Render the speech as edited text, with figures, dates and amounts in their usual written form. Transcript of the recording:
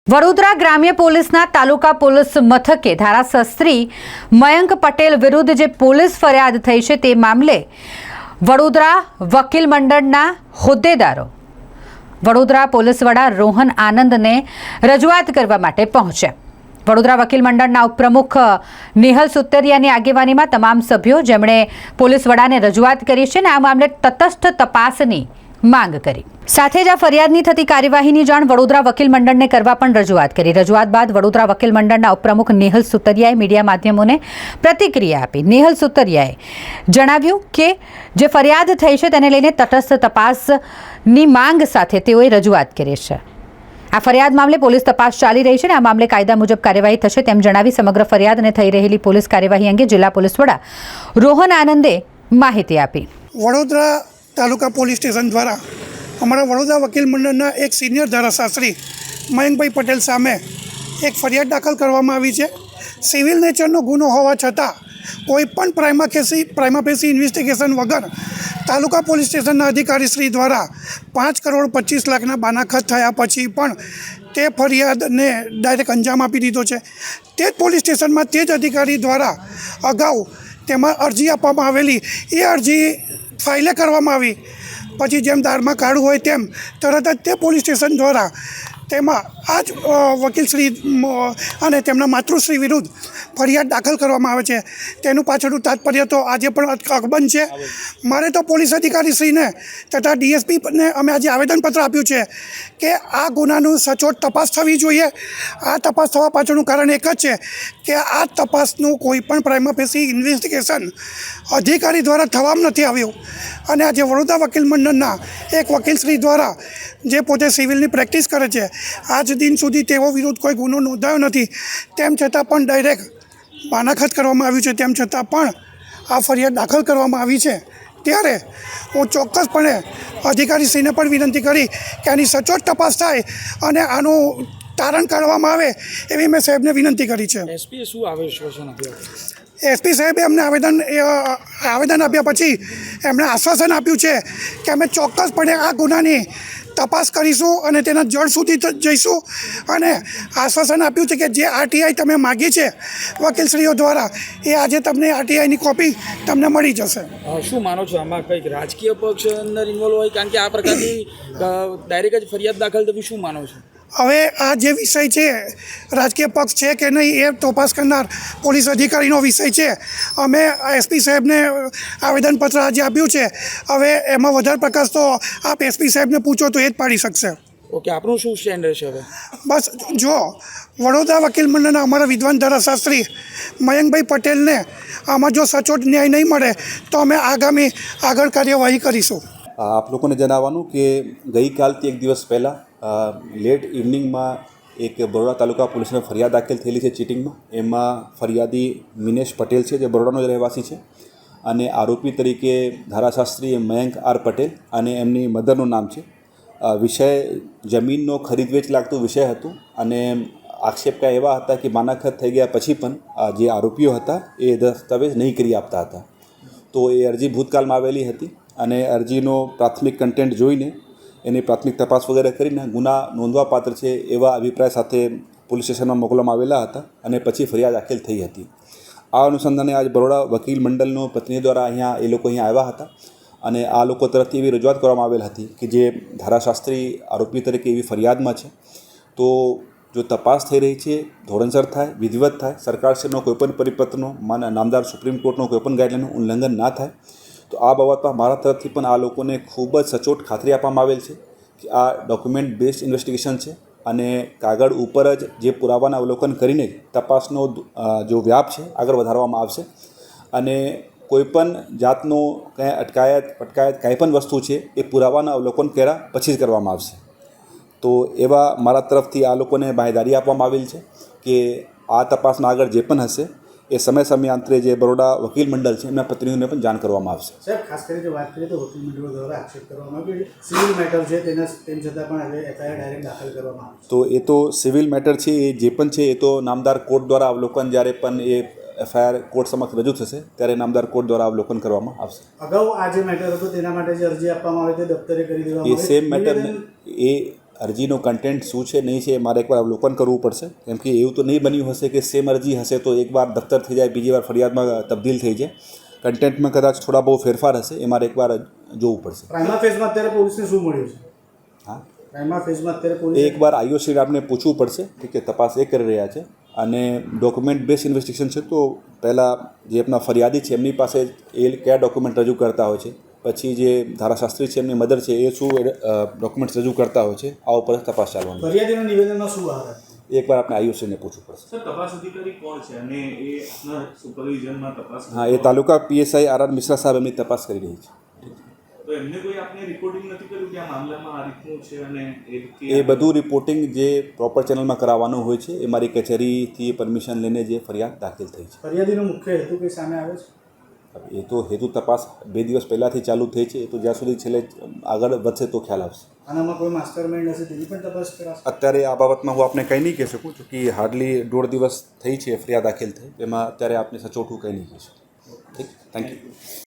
વડોદરા ગ્રામ્ય પોલીસના તાલુકા પોલીસ મથકે ધારાશાસ્ત્રી મયંક પટેલ વિરુદ્ધ જે પોલીસ ફરિયાદ થઈ છે તે મામલે વડોદરા વકીલ મંડળના હોદ્દેદારો વડોદરા પોલીસ વડા રોહન આનંદને રજૂઆત કરવા માટે પહોંચ્યા। વડોદરા વકીલ મંડળના ઉપપ્રમુખ નિહલ સુતરિયાની આગેવાનીમાં તમામ સભ્યો જેમણે પોલીસ વડાને રજૂઆત કરી છે અને આ મામલે તટસ્થ તપાસની માંગ કરી। સાથે જ આ ફરિયાદની થતી કાર્યવાહીની જાણ વડોદરા વકીલ મંડળને કરવા પણ રજૂઆત કરી। રજૂઆત બાદ વડોદરા વકીલ મંડળના ઉપપ્રમુખ નિહલ સુતરિયાએ મીડિયા માધ્યમોને પ્રતિક્રિયા આપી। નિહલ સુતરિયાએ જણાવ્યું કે જે ફરિયાદ થઈ છે તેને લઈને તટસ્થ તપાસની માંગ સાથે તેઓએ રજૂઆત કરી છે। આ ફરિયાદ મામલે પોલીસ તપાસ ચાલી રહી છે અને આ મામલે કાયદા મુજબ કાર્યવાહી થશે તેમ જણાવી સમગ્ર ફરિયાદ અને થઈ રહેલી પોલીસ કાર્યવાહી અંગે જિલ્લા પોલીસ વડા રોહન આનંદે માહિતી આપી। વડોદરા તાલુકા પોલીસ સ્ટેશન દ્વારા અમારા વડોદરા વકીલ મંડળના એક સિનિયર ધારાશાસ્ત્રી મયંકભાઈ પટેલ સામે એક ફરિયાદ દાખલ કરવામાં આવી છે। સિવિલ નેચરનો ગુનો હોવા છતાં કોઈ પણ પ્રાઇમા ફેસી ઇન્વેસ્ટિગેશન વગર તાલુકા પોલીસ સ્ટેશનના અધિકારીશ્રી દ્વારા 5,25,00,000 બાનાખત થયા પછી પણ તે ફરિયાદને ડાયરેક્ટ અંજામ આપી દીધો છે। તે જ પોલીસ સ્ટેશનમાં તે જ અધિકારી દ્વારા અગાઉ તેમાં અરજી આપવામાં આવેલી એ અરજી ફાઇલે કરવામાં આવી પછી જેમ દાળમાં કાઢું હોય તેમ તરત જ તે પોલીસ સ્ટેશન દ્વારા તેમાં આ જ વકીલશ્રી અને તેમના માતૃશ્રી વિરુદ્ધ ફરિયાદ દાખલ કરવામાં આવે છે। તેનું પાછળનું તાત્પર્ય તો આજે પણ અકબંધ છે। મારે તો પોલીસ અધિકારીશ્રીને તથા ડીએસપીને અમે આજે આવેદનપત્ર આપ્યું છે કે આ ગુનાનું સચોટ તપાસ થવી જોઈએ। આ તપાસ થવા પાછળનું કારણ એક જ છે કે આ તપાસનું કોઈ પણ પ્રાઇમા ફેસી ઇન્વેસ્ટિગેશન અધિકારી દ્વારા થવામાં નથી આવ્યું અને આજે વડોદરા વકીલ મંડળના એક વકીલશ્રી દ્વારા જે પોતે સિવિલની પ્રેક્ટિસ કરે છે આજ દિન સુધી તેઓ વિરુદ્ધ કોઈ ગુનો નોંધાયો નથી તેમ છતાં પણ ડાયરેક્ટ બાનાખત કરવામાં આવ્યું છે તેમ છતાં પણ આ ફરિયાદ દાખલ કરવામાં આવી છે। ત્યારે હું ચોક્કસપણે અધિકારીશ્રીને પણ વિનંતી કરી કે આની સચોટ તપાસ થાય અને આનું તારણ કાઢવામાં આવે એવી મેં સાહેબને વિનંતી કરી છે। એસપીએ શું આશ્વાસન આપ્યું? એસપી સાહેબે અમને આવેદન આપ્યા પછી એમણે આશ્વાસન આપ્યું છે કે અમે ચોક્કસપણે આ ગુનાની તપાસ કરીશું અને તેના જડ સુધી જઈશું અને આશ્વાસન આપ્યું છે કે જે આરટીઆઈ તમે માગી છે વકીલશ્રીઓ દ્વારા એ આજે તમને આરટીઆઈની કોપી તમને મળી જશે। શું માનો છો આમાં કંઈક રાજકીય પક્ષ અંદર ઇન્વોલ્વ હોય? કારણ કે આ પ્રકારની ડાયરેક્ટ જ ફરિયાદ દાખલ થવી શું માનો છો? હવે આ જે વિષય છે રાજકીય પક્ષ છે કે નહીં એ તપાસ કરનાર પોલીસ અધિકારીનો વિષય છે। અમે એસપી સાહેબને આવેદનપત્ર આજે આપ્યું છે। હવે એમાં વધારે પ્રકાશ તો આપ એસપી સાહેબને પૂછો તો એ જ પાડી શકશે। ઓકે, આપણું શું સ્ટેન્ડ રહેશે હવે? બસ જો વડોદરા વકીલ મંડળના અમારા વિદ્વાન ધારાશાસ્ત્રી મયંકભાઈ પટેલને આમાં જો સચોટ ન્યાય નહીં મળે તો અમે આગળ કાર્યવાહી કરીશું। આપ લોકોને જણાવવાનું કે ગઈકાલથી એક દિવસ પહેલાં લેટ ઇવનિંગમાં એક બરોડા તાલુકા પોલીસને ફરિયાદ દાખલ થયેલી છે ચીટિંગમાં। એમાં ફરિયાદી મિનેશ પટેલ છે જે બરોડાનો જ રહેવાસી છે અને આરોપી તરીકે ધારાશાસ્ત્રી મયંક આર પટેલ અને એમની મધરનું નામ છે। વિષય જમીનનો ખરીદ વેચ લાગતું વિષય હતું અને આક્ષેપ કાંઈ એવા હતા કે બાનાખત થઈ ગયા પછી પણ જે આરોપીઓ હતા એ દસ્તાવેજ નહીં કરી આપતા હતા। તો એ અરજી ભૂતકાળમાં આવેલી હતી અને અરજીનો પ્રાથમિક કન્ટેન્ટ જોઈને એની પ્રાથમિક તપાસ વગેરે કરીને ગુના નોંધવાપાત્ર છે એવા અભિપ્રાય સાથે પોલીસ સ્ટેશનમાં મોકલવામાં આવેલા હતા અને પછી ફરિયાદ દાખલ થઈ હતી। આ અનુસંધાને આજ બરોડા વકીલ મંડળનો પ્રતિનિધિ દ્વારા એ લોકો અહીંયા આવ્યા હતા અને આ લોકો તરફથી એવી રજૂઆત કરવામાં આવેલ હતી કે જે ધારાશાસ્ત્રી આરોપી તરીકે એવી ફરિયાદમાં છે તો જો તપાસ થઈ રહી છે ધોરણસર થાય, વિધિવત થાય, સરકારશ્રીનો કોઈપણ પરિપત્રનો નામદાર સુપ્રીમ કોર્ટનો કોઈપણ ગાઈડલાઈનનું ઉલ્લંઘન ના થાય તો આ બાબતમાં મારા તરફથી પણ આ લોકોને ખૂબ જ સચોટ ખાતરી આપવામાં આવેલ છે કે આ ડોક્યુમેન્ટ બેઝડ ઇન્વેસ્ટિગેશન છે અને કાગળ ઉપર જ જે પુરાવાના અવલોકન કરીને તપાસનો જો વ્યાપ છે આગળ વધારવામાં આવશે અને કોઈપણ જાતનો કાંઈ અટકાયત કાંઈ પણ વસ્તુ છે એ પુરાવાના અવલોકન કર્યા પછી જ કરવામાં આવશે। તો એવા મારા તરફથી આ લોકોને બાંહેધરી આપવામાં આવેલ છે કે આ તપાસમાં આગળ જે પણ હશે એ સમયાંતરે જે બરોડા વકીલ મંડળ છે એમના પ્રતિનિધિઓને પણ જાણ કરવામાં આવશે। સાહેબ, ખાસ કરીને વાત કરીએ તો વકીલ મંડળો દ્વારા આક્ષેપ કરવામાં આવ્યો કે સિવિલ મેટર છે તેમ છતાં પણ હવે એફઆઈઆર ડાયરેક્ટ દાખલ કરવામાં આવે તો એ તો સિવિલ મેટર છે એ જે પણ છે એ તો નામદાર કોર્ટ દ્વારા અવલોકન જ્યારે પણ એ એફઆઈઆર કોર્ટ સમક્ષ રજૂ થશે ત્યારે નામદાર કોર્ટ દ્વારા અવલોકન કરવામાં આવશે। અગાઉ આ જે મેટર હતો તેના માટે જે અરજી આપવામાં આવી તે દફતરે કરી દેવામાં એ સેમ મેટરને એ અરજીનો કન્ટેન્ટ શું છે નહીં છે એ મારે એકવાર અવલોકન કરવું પડશે કેમ કે એવું તો નહીં બન્યું હશે કે સેમ અરજી હશે તો એકવાર દફતર થઈ જાય બીજી વાર ફરિયાદમાં તબદીલ થઈ જાય કન્ટેન્ટમાં કદાચ થોડા બહુ ફેરફાર હશે એ મારે એકવાર જોવું પડશે પ્રાઇમા ફેઝમાં અત્યારે પોલીસને શું મળ્યું છે? હા પ્રાઇમા ફેઝમાં અત્યારે એ પોલીસ એકવાર આઈઓસીને આપણે પૂછવું પડશે કે તપાસ એ કરી રહ્યા છે અને ડોક્યુમેન્ટ બેઝ ઇન્વેસ્ટિગેશન છે તો પહેલાં જે આપણા ફરિયાદી છે એમની પાસે એ કયા ડોક્યુમેન્ટ રજૂ કરતા હોય છે પછી જે ધારાશાસ્ત્રી છે એમની મદર છે એ શું ડોક્યુમેન્ટ્સ રજૂ કરતા હોય છે આ ઉપર તપાસ ચાલવાની ફરિયાદીના નિવેદનમાં શું આવે? એકવાર આપણે આઈઓસીને પૂછવું પડશે સર તપાસ અધિકારી કોણ છે અને એ આપના સુપરવિઝનમાં તપાસ હા એ તાલુકા પીએસઆઈ આર મિશ્રા સાહેબ એમની તપાસ કરી રહી છે તો એમને કોઈ આપને રિપોર્ટિંગ નથી કર્યું કે આ મામલામાં આ રીતનું છે અને એ રીતે એ બધું રિપોર્ટિંગ જે પ્રોપર ચેનલમાં કરાવવાનું હોય છે એ મારી કચેરીથી પરમિશન લઈને જે ફરિયાદ દાખલ થઈ છે ફરિયાદીનો મુખ્ય હેતુ કંઈ સામે આવે છે? એ તો હેતુ તપાસ 2 દિવસ પહેલાંથી ચાલુ થઈ છે એ તો જ્યાં સુધી છેલ્લે આગળ વધશે તો ખ્યાલ આવશે આનામાં કોઈ માસ્ટર માઇન્ડ હશે તેની પણ તપાસ કરાશે? અત્યારે આ બાબતમાં હું આપને કંઈ નહીં કહી શકું છું કે હાર્ડલી 1.5 દિવસ થઈ છે ફરિયાદ દાખલ થઈ એમાં અત્યારે આપને સચોટું કંઈ નહીં કહી શકું ઠીક થેન્ક યુ